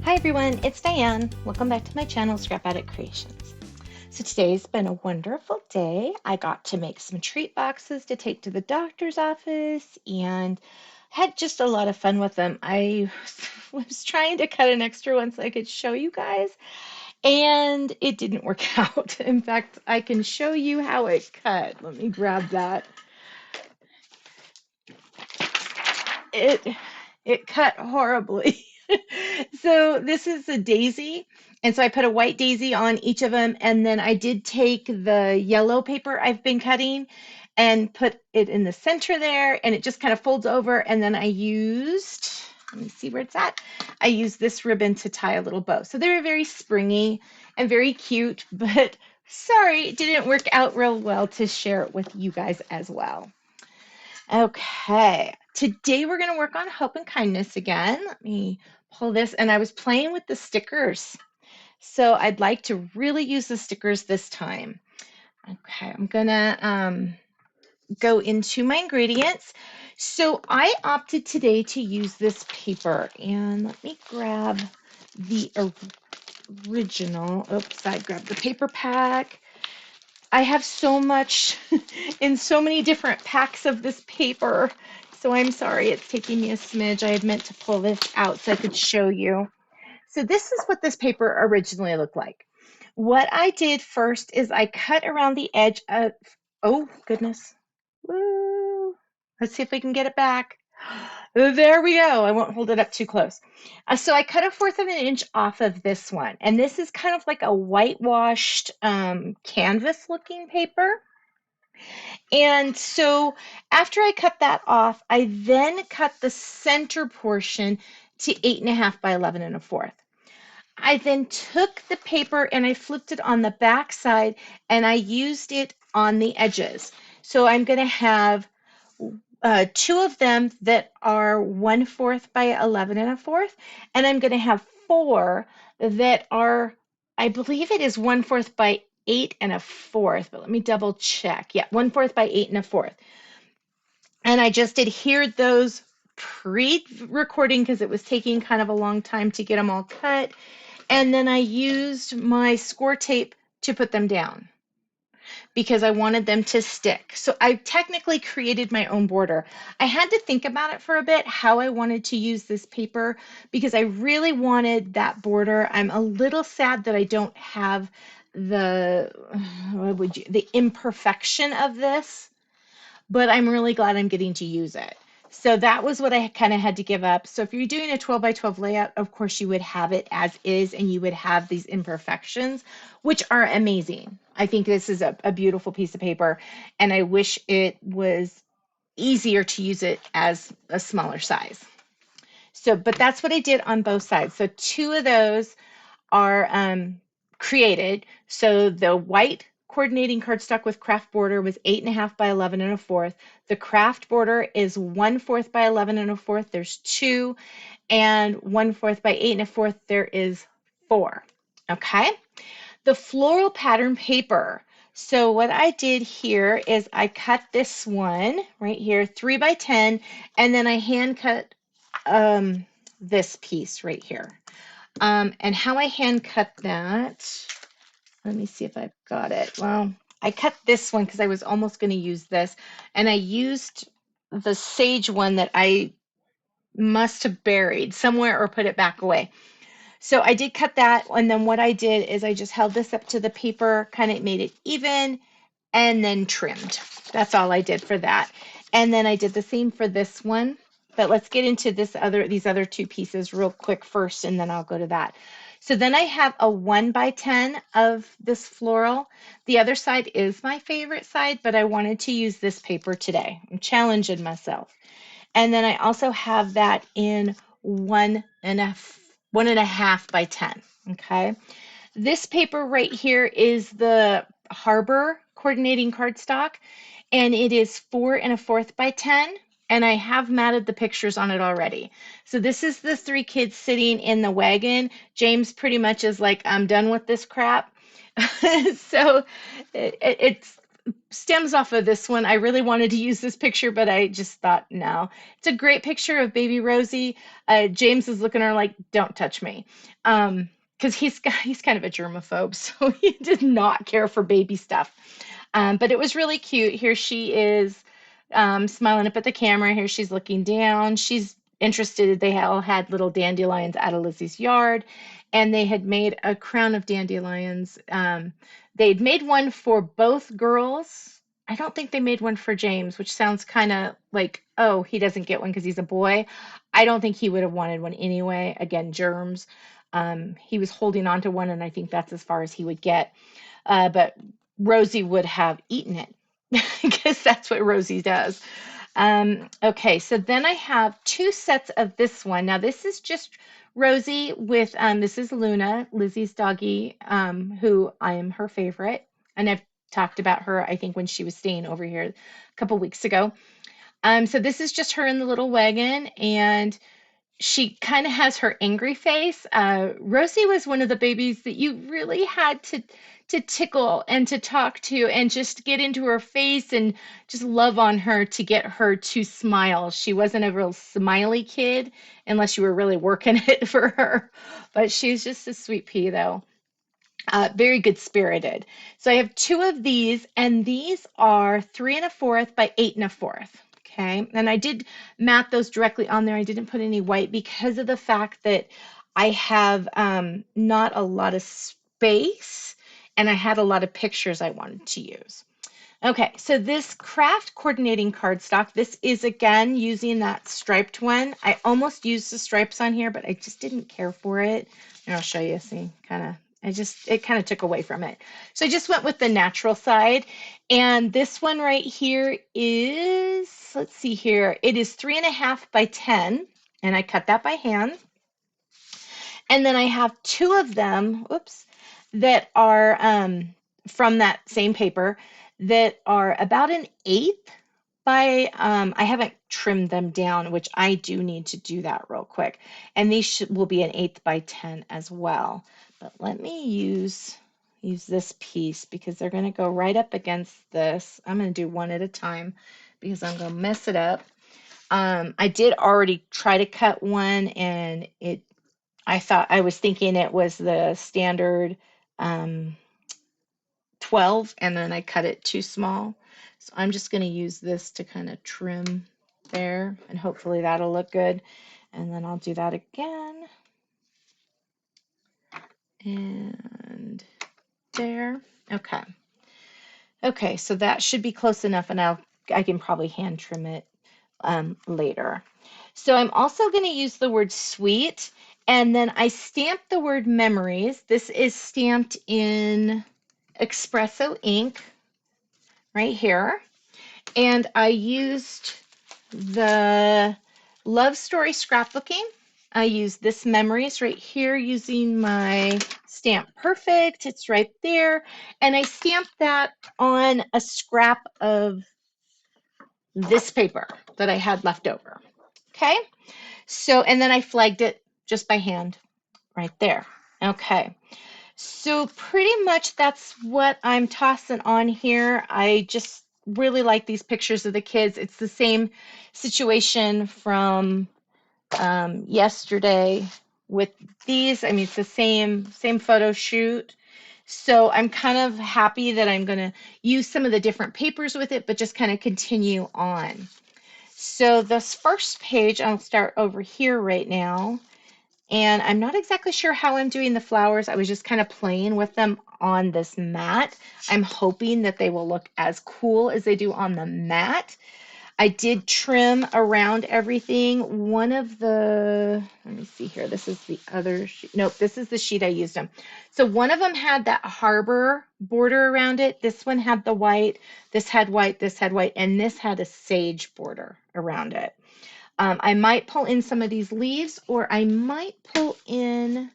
Hi everyone, it's Diane. Welcome back to my channel, Scrap Addict Creations. So today's been a wonderful day. I got to make some treat boxes to take to the doctor's office and had just a lot of fun with them. I was trying to cut an extra one so I could show you guys, and it didn't work out. In fact, I can show you how it cut. Let me grab that. It cut horribly. So this is a daisy, and so I put a white daisy on each of them, and then I did take the yellow paper I've been cutting and put it in the center there, and it just kind of folds over, and then I used, let me see where it's at. I used this ribbon to tie a little bow. So they're very springy and very cute, but sorry, it didn't work out real well to share it with you guys as well. Okay, today we're going to work on hope and kindness again. Let me pull this, and I was playing with the stickers. So I'd like to really use the stickers this time. Okay, I'm going to go into my ingredients. So I opted today to use this paper, and let me grab the original. Oops, I grabbed the paper pack. I have so much in so many different packs of this paper. So I'm sorry, it's taking me a smidge. I had meant to pull this out so I could show you. So this is what this paper originally looked like. What I did first is I cut around the edge of, oh goodness. Woo. Let's see if we can get it back. There we go. I won't hold it up too close. So I cut 1/4 of an inch off of this one. And this is kind of like a whitewashed canvas looking paper. And so after I cut that off, I then cut the center portion to 8.5 by 11 1/4. I then took the paper and I flipped it on the back side and I used it on the edges. So I'm going to have two of them that are 1/4 by 11 1/4, and I'm going to have four that are, I believe it is 1/4 by 8 1/4, but let me double check. Yeah, 1/4 by 8 1/4. And I just adhered those pre-recording because it was taking kind of a long time to get them all cut. And then I used my score tape to put them down because I wanted them to stick. So I technically created my own border. I had to think about it for a bit, how I wanted to use this paper, because I really wanted that border. I'm a little sad that I don't have the imperfection of this, but I'm really glad I'm getting to use it. So that was what I kind of had to give up. So if you're doing a 12 by 12 layout, of course you would have it as is, and you would have these imperfections, which are amazing. I think this is a beautiful piece of paper, and I wish it was easier to use it as a smaller size. So, but that's what I did on both sides. So two of those are created. So the white coordinating cardstock with Kraft border was 8.5 by 11 1/4. The Kraft border is 1/4 by 11 1/4. There's two, and 1/4 by 8 1/4. There is four. Okay. The floral pattern paper. So what I did here is I cut this one right here, 3 by 10, and then I hand cut this piece right here. And how I hand cut that, let me see if I've got it. Well, I cut this one because I was almost going to use this, and I used the sage one that I must have buried somewhere or put it back away. So I did cut that, and then what I did is I just held this up to the paper, kind of made it even, and then trimmed. That's all I did for that. And then I did the same for this one. But let's get into these other two pieces real quick first, and then I'll go to that. So then I have a 1 by 10 of this floral. The other side is my favorite side, but I wanted to use this paper today. I'm challenging myself. And then I also have that in 1.5 by 10. Okay. This paper right here is the Harbour Coordinating cardstock, and it is 4 1/4 by 10. And I have matted the pictures on it already. So this is the three kids sitting in the wagon. James pretty much is like, I'm done with this crap. So it's stems off of this one. I really wanted to use this picture, but I just thought, no. It's a great picture of baby Rosie. James is looking at her like, don't touch me. Because he's kind of a germaphobe, so he did not care for baby stuff. But it was really cute. Here she is smiling up at the camera. Here she's looking down. She's interested. They all had little dandelions out of Lizzie's yard, and they had made a crown of dandelions. They'd made one for both girls. I don't think they made one for James, which sounds kind of like, oh, he doesn't get one because he's a boy. I don't think he would have wanted one anyway. Again, germs. He was holding on to one, and I think that's as far as he would get. But Rosie would have eaten it because that's what Rosie does. Okay, so then I have two sets of this one. Now, this is just Rosie with, this is Luna, Lizzie's doggie, who I am her favorite. And I've talked about her, I think, when she was staying over here a couple weeks ago. So this is just her in the little wagon, and she kind of has her angry face. Rosie was one of the babies that you really had to tickle and to talk to and just get into her face and just love on her to get her to smile. She wasn't a real smiley kid unless you were really working it for her, but she's just a sweet pea though. Very good spirited. So I have two of these, and these are 3 1/4 by 8 1/4. Okay, and I did mat those directly on there. I didn't put any white because of the fact that I have not a lot of space, and I had a lot of pictures I wanted to use. Okay, so this Kraft Coordinating cardstock, this is again using that striped one. I almost used the stripes on here, but I just didn't care for it. And I'll show you, see, it kind of took away from it. So I just went with the natural side. And this one right here is, let's see here, it is 3 1/2 by 10. And I cut that by hand. And then I have two of them, oops, that are from that same paper that are about 1/8 by, I haven't trimmed them down, which I do need to do that real quick. And these will be 1/8 by 10 as well. But let me use this piece because they're going to go right up against this. I'm going to do one at a time because I'm going to mess it up. I did already try to cut one, and I was thinking it was the standard 12, and then I cut it too small. So I'm just going to use this to kind of trim there, and hopefully that'll look good. And then I'll do that again. And there. Okay. Okay, so that should be close enough, and I can probably hand trim it later. So I'm also going to use the word sweet, and then I stamped the word memories. This is stamped in espresso ink right here. And I used the Love Story Scrapbooking. I used this memories right here using my Stamp Perfect. It's right there. And I stamped that on a scrap of this paper that I had left over. Okay. So, and then I flagged it just by hand right there. Okay. So pretty much that's what I'm tossing on here. I just really like these pictures of the kids. It's the same situation from yesterday with these. I mean, it's the same photo shoot. So I'm kind of happy that I'm going to use some of the different papers with it, but just kind of continue on. So this first page, I'll start over here right now. And I'm not exactly sure how I'm doing the flowers. I was just kind of playing with them on this mat. I'm hoping that they will look as cool as they do on the mat. I did trim around everything. One of the, let me see here. This is the other sheet. Nope, this is the sheet I used them. So one of them had that Harbour border around it. This one had the white. This had white. This had white. And this had a sage border around it. I might pull in some of these leaves, or I might pull in,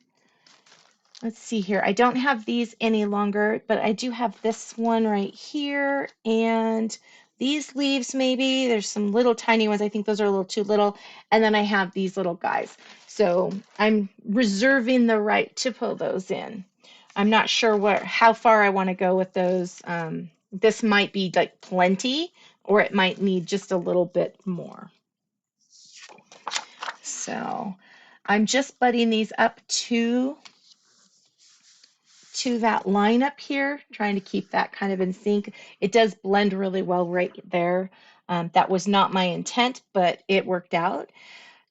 let's see here. I don't have these any longer, but I do have this one right here, and these leaves maybe. There's some little tiny ones. I think those are a little too little. And then I have these little guys. So I'm reserving the right to pull those in. I'm not sure how far I want to go with those this might be like plenty, or it might need just a little bit more. So I'm just butting these up to that line up here, trying to keep that kind of in sync. It does blend really well right there. That was not my intent, but it worked out.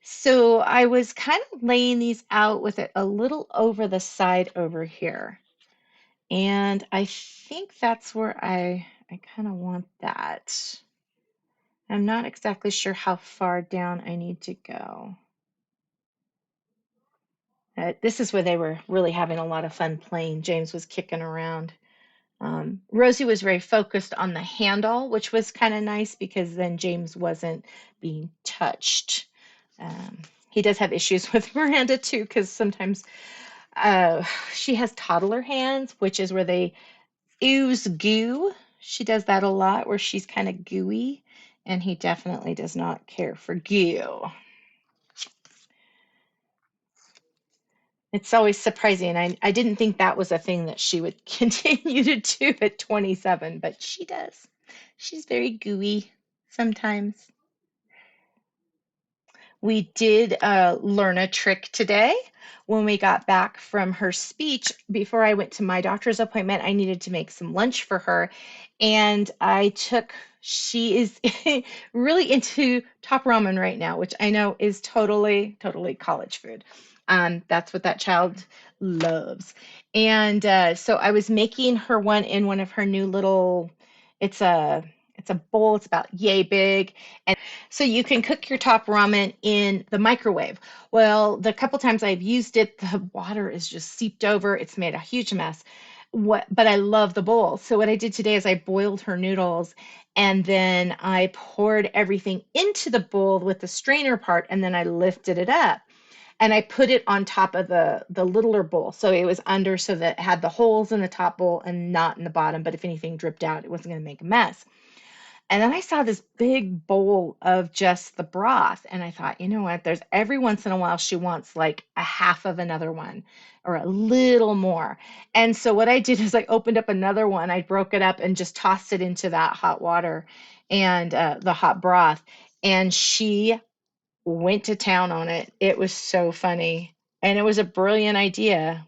So I was kind of laying these out with it a little over the side over here. And I think that's where I kind of want that. I'm not exactly sure how far down I need to go. This is where they were really having a lot of fun playing. James was kicking around. Rosie was very focused on the handle, which was kind of nice because then James wasn't being touched. Um, he does have issues with Miranda too, because sometimes she has toddler hands, which is where they ooze goo. She does that a lot, where she's kind of gooey, and he definitely does not care for goo. It's always surprising. I didn't think that was a thing that she would continue to do at 27, but she does. She's very gooey sometimes. We did learn a trick today. When we got back from her speech, before I went to my doctor's appointment, I needed to make some lunch for her. And she is really into top ramen right now, which I know is totally, totally college food. That's what that child loves. And so I was making her one in one of her new little, it's a, it's a bowl. It's about yay big. So you can cook your top ramen in the microwave. Well, the couple times I've used it, the water is just seeped over. It's made a huge mess. But I love the bowl. So what I did today is I boiled her noodles and then I poured everything into the bowl with the strainer part, and then I lifted it up and I put it on top of the littler bowl. So it was under, so that it had the holes in the top bowl and not in the bottom. But if anything dripped out, it wasn't going to make a mess. And then I saw this big bowl of just the broth. And I thought, you know what? There's every once in a while she wants like a half of another one or a little more. And so what I did is I opened up another one. I broke it up and just tossed it into that hot water and the hot broth. And she went to town on it. It was so funny. And it was a brilliant idea.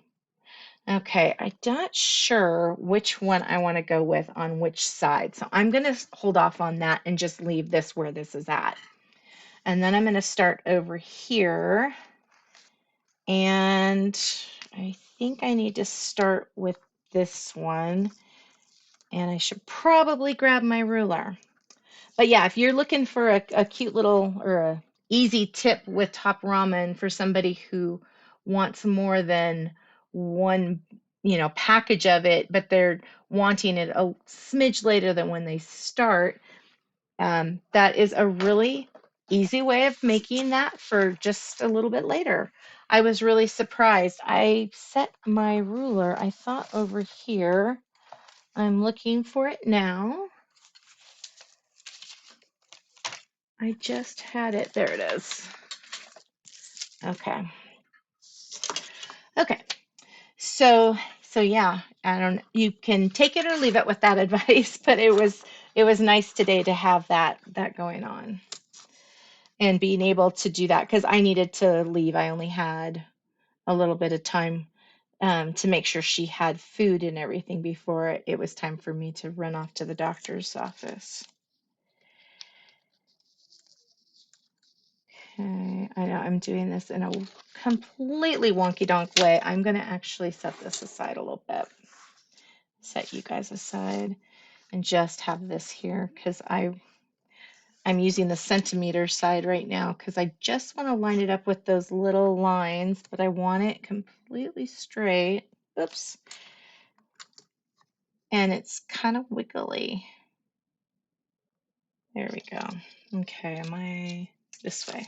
Okay, I'm not sure which one I want to go with on which side. So I'm going to hold off on that and just leave this where this is at. And then I'm going to start over here. And I think I need to start with this one. And I should probably grab my ruler. But yeah, if you're looking for a cute little or a easy tip with top ramen for somebody who wants more than one, package of it, but they're wanting it a smidge later than when they start, that is a really easy way of making that for just a little bit later. I was really surprised. I set my ruler, I thought, over here. I'm looking for it now. I just had it. There it is. Okay. Okay. So yeah, I don't, you can take it or leave it with that advice, but it was nice today to have that going on and being able to do that because I needed to leave. I only had a little bit of time to make sure she had food and everything before it was time for me to run off to the doctor's office. Okay, I know I'm doing this in a completely wonky donk way. I'm going to actually set this aside a little bit. Set you guys aside and just have this here because I'm using the centimeter side right now because I just want to line it up with those little lines, but I want it completely straight. Oops. And it's kind of wiggly. There we go. Okay, am I this way?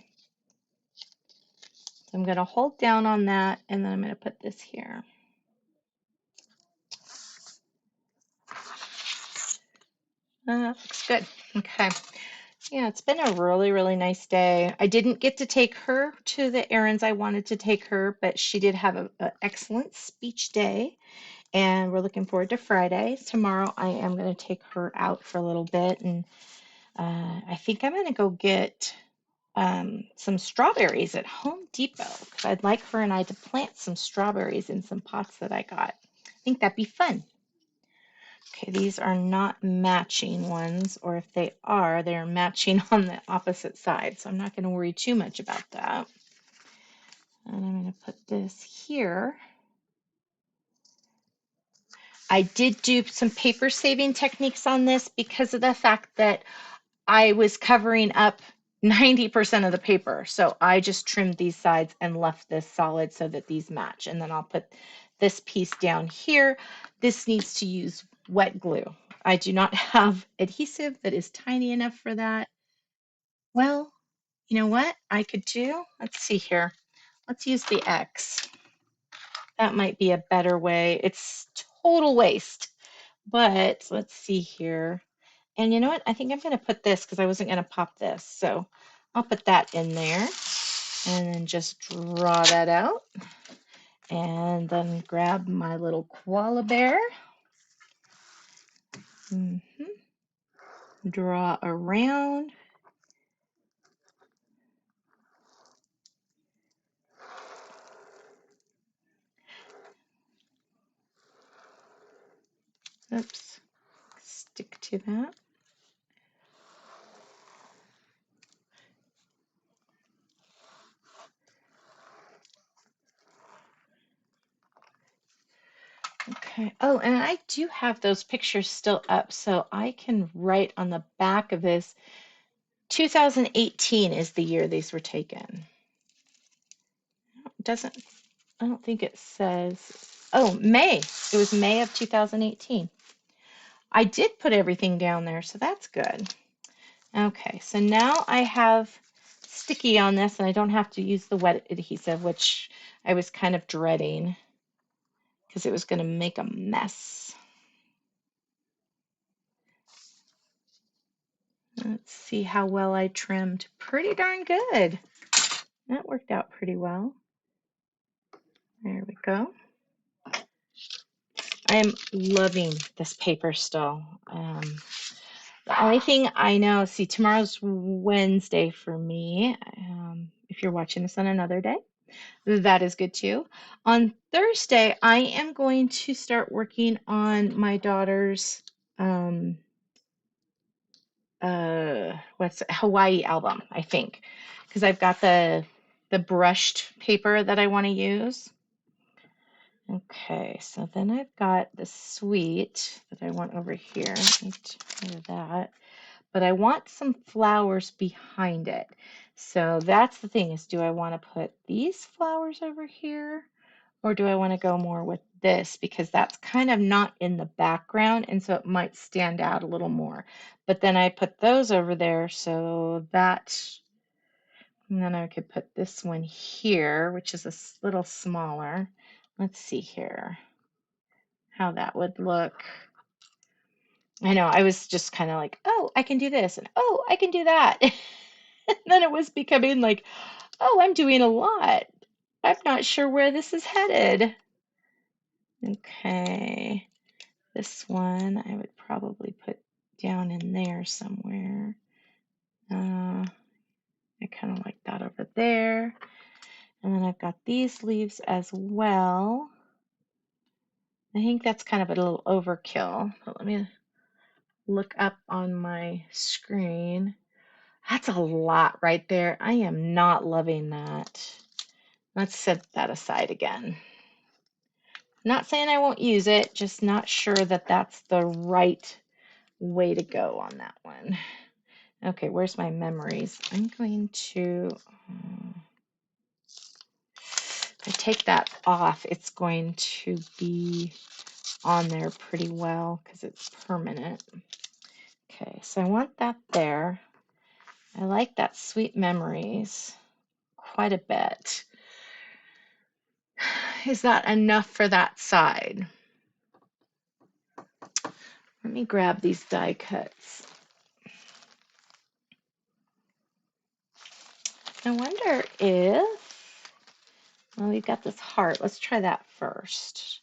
So I'm going to hold down on that and then I'm going to put this here. Looks good. Okay. Yeah, it's been a really, really nice day. I didn't get to take her to the errands I wanted to take her, but she did have an excellent speech day. and we're looking forward to Friday. Tomorrow I am going to take her out for a little bit, and I think I'm going to go get some strawberries at Home Depot because I'd like her and I to plant some strawberries in some pots that I got. I think that'd be fun. Okay, these are not matching ones, or if they are, they're matching on the opposite side, so I'm not going to worry too much about that. And I'm going to put this here. I did do some paper saving techniques on this because of the fact that I was covering up 90% of the paper. So I just trimmed these sides and left this solid so that these match. And then I'll put this piece down here. This needs to use wet glue. I do not have adhesive that is tiny enough for that. Well, you know what I could do? Let's see here. Let's use the X. That might be a better way. It's total waste, but let's see here. And you know what? I think I'm going to put this because I wasn't going to pop this. So I'll put that in there and then just draw that out. And then grab my little koala bear. Draw around. Oops. Stick to that. Okay. Oh, and I do have those pictures still up, so I can write on the back of this. 2018 is the year these were taken. It doesn't, I don't think it says. Oh, May. It was May of 2018. I did put everything down there, so that's good. Okay, so now I have sticky on this, and I don't have to use the wet adhesive, which I was kind of dreading because it was going to make a mess. Let's see how well I trimmed. Pretty darn good. That worked out pretty well. There we go. I am loving this paper still. The only thing I know, see, tomorrow's Wednesday for me. If you're watching this on another day, that is good too. On Thursday, I am going to start working on my daughter's what's it, Hawaii album, I think, because I've got the brushed paper that I want to use. Okay, so then I've got the sweet that I want over here. That. But I want some flowers behind it. So that's the thing is, do I want to put these flowers over here or do I want to go more with this? Because that's kind of not in the background and so it might stand out a little more. But then I put those over there so that, and then I could put this one here, which is a little smaller. Let's see here how that would look. I know, I was just kind of like, oh, I can do this, and oh, I can do that. And then it was becoming like, oh, I'm doing a lot. I'm not sure where this is headed. Okay, this one I would probably put down in there somewhere. I kind of like that over there. And then I've got these leaves as well. I think that's kind of a little overkill, but let me look up on my screen. That's a lot right there. I am not loving that. Let's set that aside again. Not saying I won't use it, just not sure that that's the right way to go on that one. Okay, where's my memories? I'm going to, if I take that off, it's going to be on there pretty well because it's permanent. Okay, so I want that there. I like that sweet memories quite a bit. Is that enough for that side? Let me grab these die cuts. I wonder if, well, we've got this heart. Let's try that first.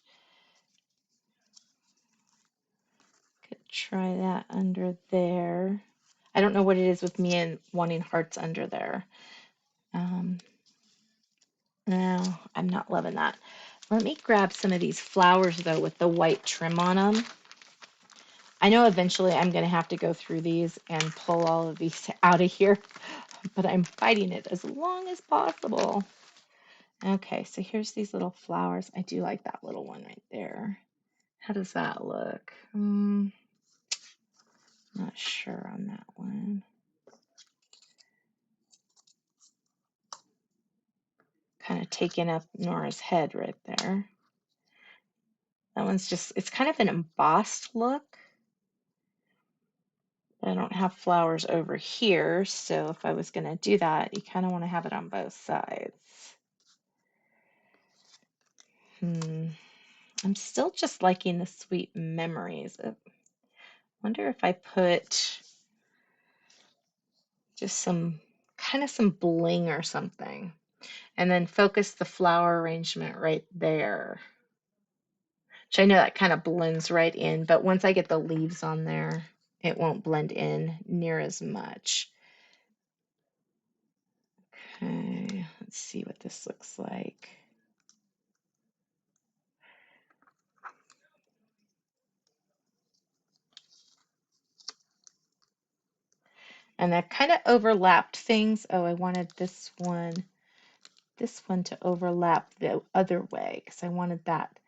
try that under there. I don't know what it is with me and wanting hearts under there. Um, no, I'm not loving that. Let me grab some of these flowers though with the white trim on them. I know eventually I'm going to have to go through these and pull all of these out of here, but I'm fighting it as long as possible. Okay, so here's these little flowers. I do like that little one right there. How does that look? Not sure on that one. Kind of taking up Nora's head right there. That one's just, it's kind of an embossed look. I don't have flowers over here, so if I was going to do that, you kind of want to have it on both sides. I'm still just liking the sweet memories. I wonder if I put just some bling or something, and then focus the flower arrangement right there. Which I know that kind of blends right in, but once I get the leaves on there, it won't blend in near as much. Okay, let's see what this looks like. And I've kind of overlapped things. Oh, I wanted this one to overlap the other way because I wanted that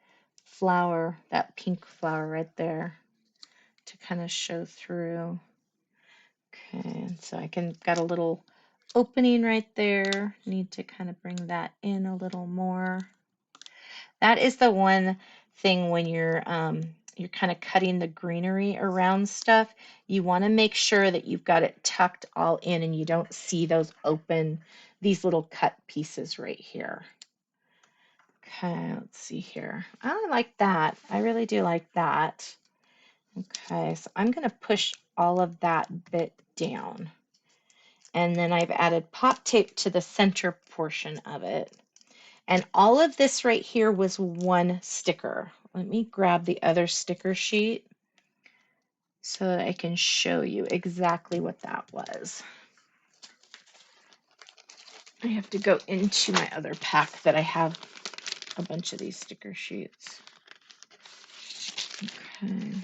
flower, that pink flower right there to kind of show through. Okay, and so I got a little opening right there. Need to kind of bring that in a little more. That is the one thing when you're kind of cutting the greenery around stuff, you want to make sure that you've got it tucked all in and you don't see these little cut pieces right here. Okay, let's see here. I like that. I really do like that. Okay, so I'm going to push all of that bit down. And then I've added pop tape to the center portion of it. And all of this right here was one sticker. Let me grab the other sticker sheet so that I can show you exactly what that was. I have to go into my other pack that I have a bunch of these sticker sheets. Okay.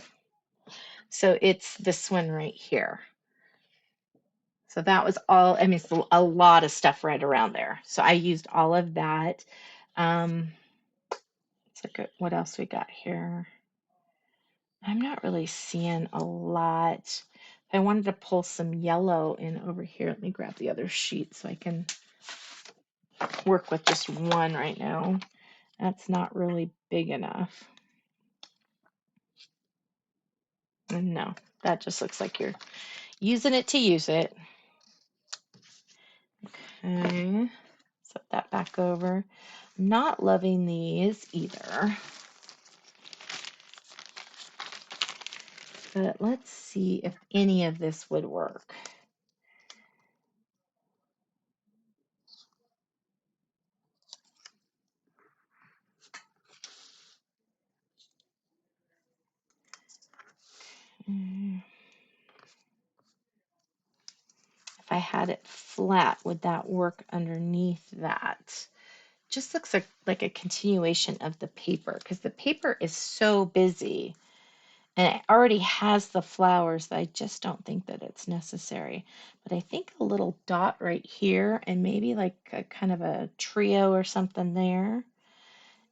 So it's this one right here. So that was all, I mean, it's a lot of stuff right around there. So I used all of that. Let's look at what else we got here. I'm not really seeing a lot. I wanted to pull some yellow in over here. Let me grab the other sheet so I can work with just one right now. That's not really big enough. And no, that just looks like you're using it to use it. Okay, set that back over. I'm not loving these either. But let's see if any of this would work. If I had it flat, would that work underneath that? Just looks like a continuation of the paper because the paper is so busy and it already has the flowers that I just don't think that it's necessary. But I think a little dot right here and maybe like a kind of a trio or something there.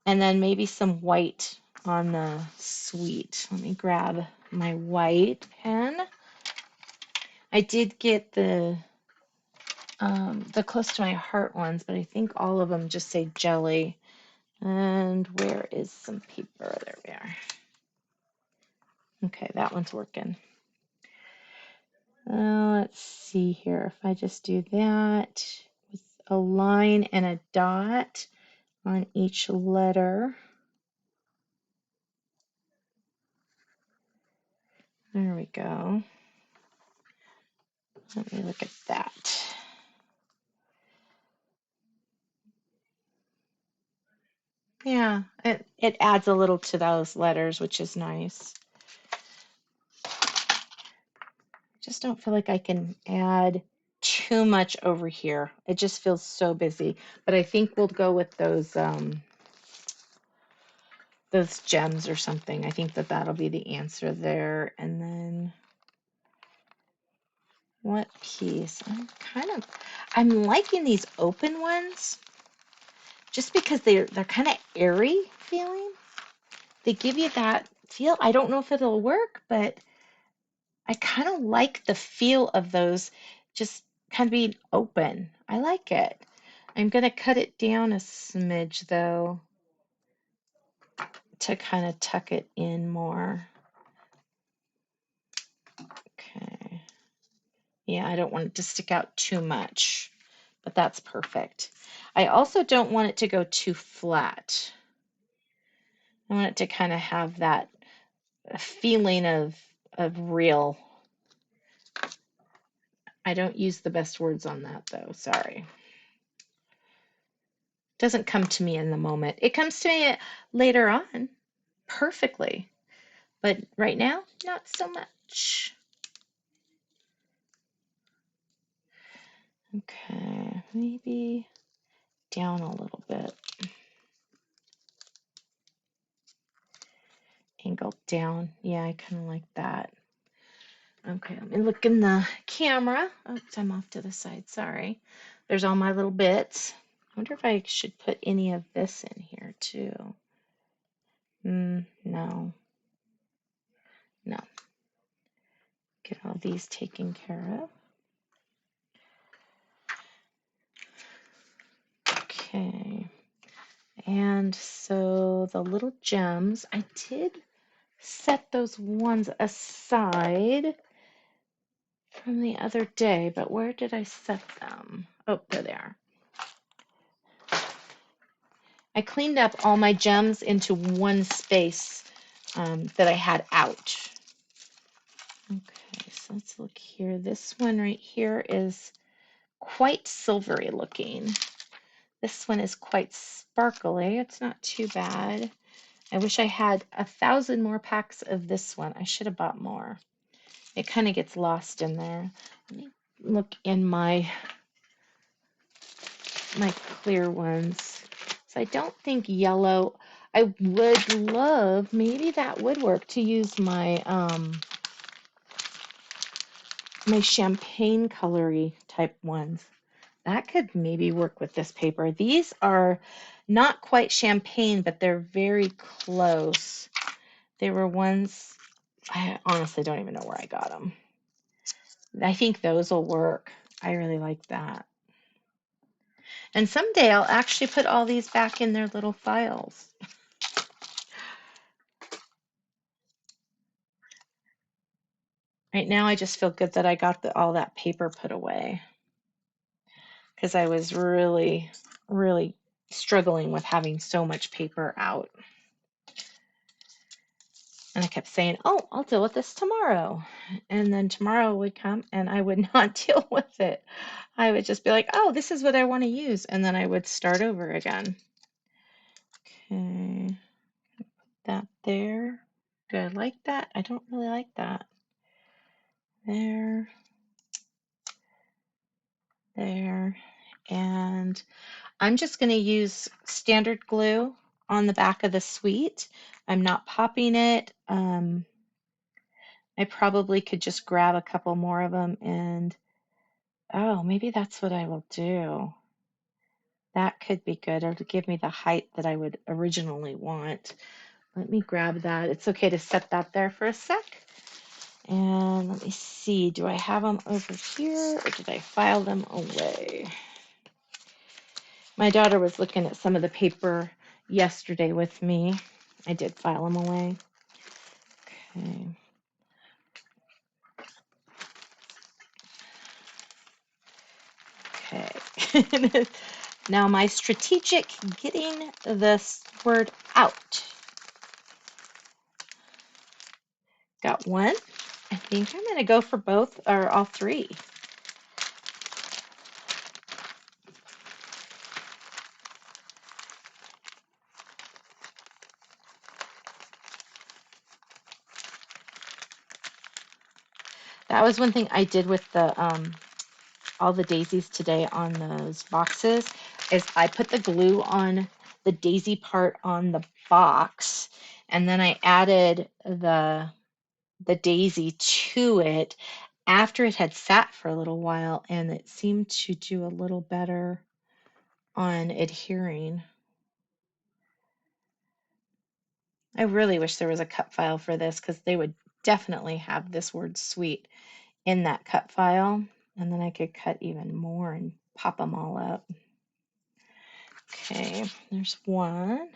And then maybe some white on the sweet. Let me grab my white pen. I did get the close to my heart ones, but I think all of them just say jelly. And where is some paper? There we are. Okay, that one's working. Let's see here. If I just do that with a line and a dot on each letter. There we go. Let me look at that. Yeah, it adds a little to those letters, which is nice. just don't feel like I can add too much over here. It just feels so busy. But I think we'll go with those gems or something. I think that that'll be the answer there. And then what piece? I'm liking these open ones just because they're kind of airy feeling. They give you that feel. I don't know if it'll work, but I kind of like the feel of those just kind of being open. I like it. I'm going to cut it down a smidge though to kind of tuck it in more. Okay. Yeah, I don't want it to stick out too much, but that's perfect. I also don't want it to go too flat. I want it to kind of have that feeling of real. I don't use the best words on that though, sorry. Doesn't come to me in the moment. It comes to me later on perfectly, but right now, not so much. Okay, maybe down a little bit. Angle down. Yeah, I kind of like that. Okay, let me look in the camera. Oops, I'm off to the side. Sorry. There's all my little bits. I wonder if I should put any of this in here too. No. No. Get all these taken care of. Okay. And so the little gems, I did set those ones aside from the other day, but where did I set them? Oh, there they are. I cleaned up all my gems into one space that I had out. Okay, so let's look here. This one right here is quite silvery looking. This one is quite sparkly. It's not too bad. I wish I had 1,000 more packs of this one. I should have bought more. It kind of gets lost in there. Let me look in my clear ones. So I don't think yellow. I would love, maybe that would work to use my my champagne colory type ones. That could maybe work with this paper. These are not quite champagne, but they're very close. They were ones, I honestly don't even know where I got them. I think those will work. I really like that. And someday I'll actually put all these back in their little files. Right now I just feel good that I got all that paper put away because I was really, really struggling with having so much paper out. And I kept saying, oh, I'll deal with this tomorrow. And then tomorrow would come and I would not deal with it. I would just be like, oh, this is what I want to use. And then I would start over again. Okay, put that there. Do I like that? I don't really like that. There, there, and I'm just going to use standard glue on the back of the suite. I'm not popping it. I probably could just grab a couple more of them and, oh, maybe that's what I will do. That could be good, or to give me the height that I would originally want. Let me grab that. It's okay to set that there for a sec. And let me see, do I have them over here or did I file them away? My daughter was looking at some of the paper yesterday with me. I did file them away. Okay. Now my strategic getting this word out. Got one. I think I'm going to go for both or all three. That was one thing I did with the all the daisies today on those boxes is I put the glue on the daisy part on the box, and then I added the daisy to it after it had sat for a little while, and it seemed to do a little better on adhering. I really wish there was a cut file for this because they would definitely have this word sweet in that cut file, and then I could cut even more and pop them all up. Okay, there's one.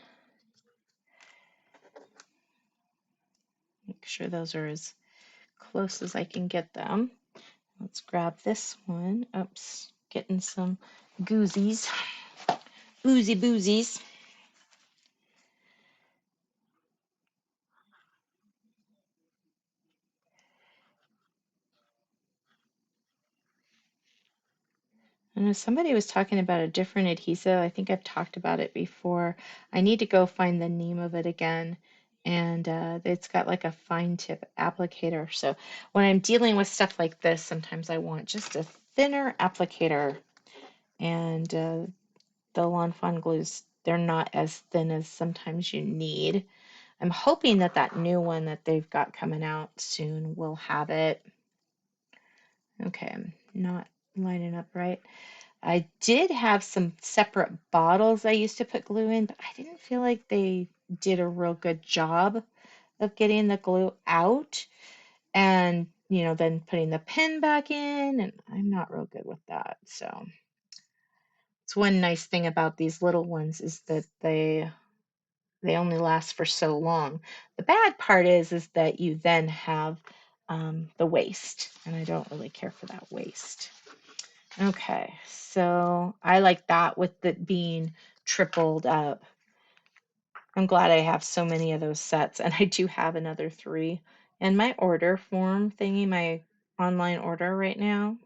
Make sure those are as close as I can get them. Let's grab this one. Oops, getting some goozies, oozy boozies. I know somebody was talking about a different adhesive. I think I've talked about it before. I need to go find the name of it again. And it's got like a fine tip applicator. So when I'm dealing with stuff like this, sometimes I want just a thinner applicator. And the Lawn Fawn glues, they're not as thin as sometimes you need. I'm hoping that that new one that they've got coming out soon will have it. Okay, I'm not lining up right. I did have some separate bottles I used to put glue in, but I didn't feel like they did a real good job of getting the glue out and, then putting the pin back in, and I'm not real good with that. So it's one nice thing about these little ones is that they only last for so long. The bad part is that you then have the waste, and I don't really care for that waste. Okay, so I like that with it being tripled up. I'm glad I have so many of those sets, and I do have another 3 in my order form thingy, my online order right now.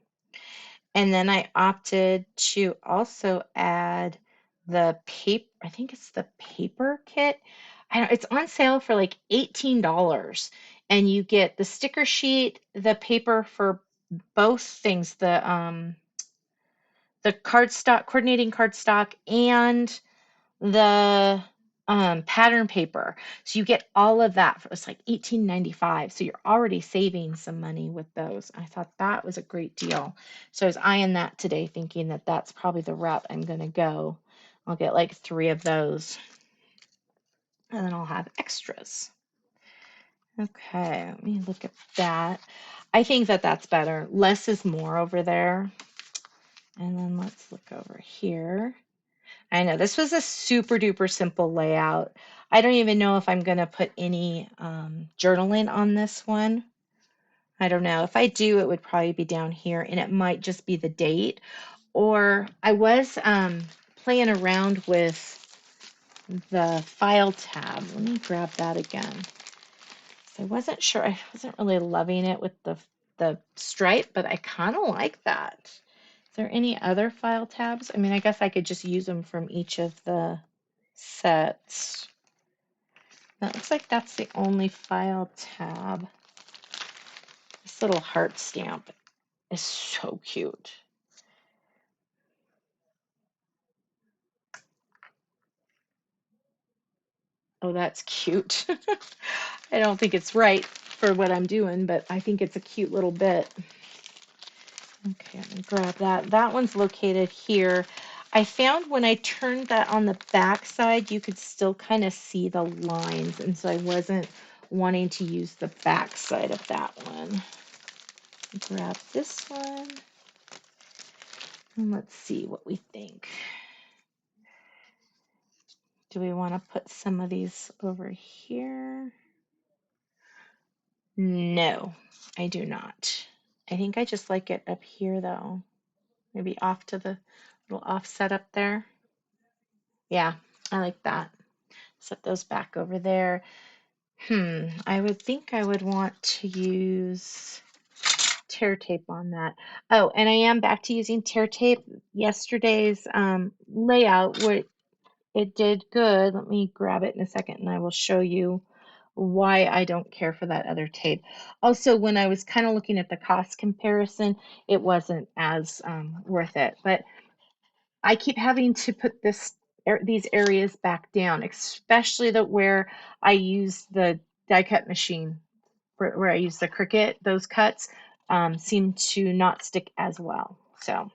And then I opted to also add the paper, I think it's the paper kit. I don't, it's on sale for like $18. And you get the sticker sheet, the paper for both things, the cardstock, coordinating cardstock, and the pattern paper. So you get all of that for it's like $18.95. So you're already saving some money with those. I thought that was a great deal. So I was eyeing that today, thinking that that's probably the route I'm going to go. I'll get like 3 of those, and then I'll have extras. Okay, let me look at that. I think that that's better. Less is more over there. And then let's look over here. I know this was a super duper simple layout. I don't even know if I'm going to put any journaling on this one. I don't know. If I do, it would probably be down here, and it might just be the date. Or I was playing around with the file tab. Let me grab that again. I wasn't sure. I wasn't really loving it with the stripe, but I kind of like that. Is there any other file tabs? I mean, I guess I could just use them from each of the sets. That looks like that's the only file tab. This little heart stamp is so cute. Oh, that's cute. I don't think it's right for what I'm doing, but I think it's a cute little bit. Okay, let me grab that. That one's located here. I found when I turned that on the back side, you could still kind of see the lines, and so I wasn't wanting to use the back side of that one. Grab this one, and let's see what we think. Do we want to put some of these over here? No, I do not. I think I just like it up here though. Maybe off to the little offset up there. Yeah, I like that. Set those back over there. I would think I would want to use tear tape on that. Oh, and I am back to using tear tape. Yesterday's layout, where it did good. Let me grab it in a second and I will show you why I don't care for that other tape. Also, when I was kind of looking at the cost comparison, it wasn't as worth it. But I keep having to put these areas back down, especially where I use the die cut machine, where I use the Cricut. Those cuts seem to not stick as well. So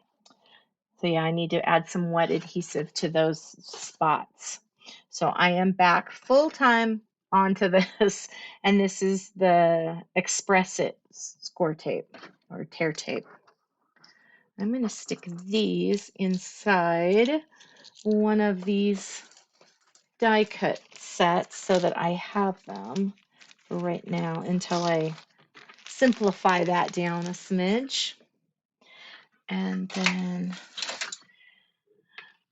yeah, I need to add some wet adhesive to those spots. So I am back full time onto this, and this is the Express It score tape or tear tape. I'm going to stick these inside one of these die cut sets so that I have them for right now until I simplify that down a smidge. And then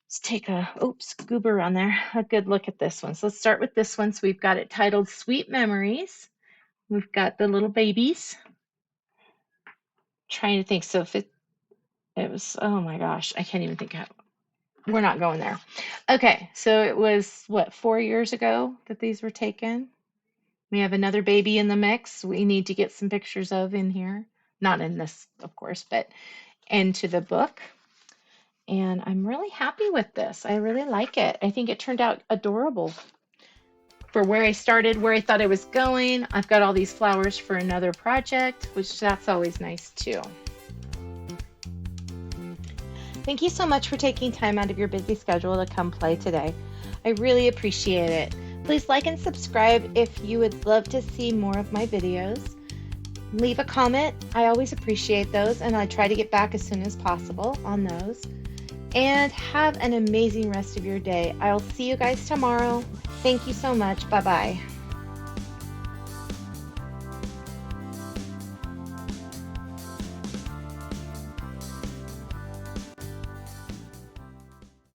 let's take goober on there, a good look at this one. So let's start with this one. So we've got it titled Sweet Memories. We've got the little babies. Trying to think, so if it was, oh my gosh, I can't even think how, we're not going there. Okay, so it was, what, 4 years ago that these were taken? We have another baby in the mix we need to get some pictures of in here. Not in this, of course, but into the book. And I'm really happy with this. I really like it. I think it turned out adorable. For where I started, where I thought I was going, I've got all these flowers for another project, which that's always nice too. Thank you so much for taking time out of your busy schedule to come play today. I really appreciate it. Please like and subscribe if you would love to see more of my videos. Leave a comment. I always appreciate those, and I try to get back as soon as possible on those. And have an amazing rest of your day. I'll see you guys tomorrow. Thank you so much. Bye-bye.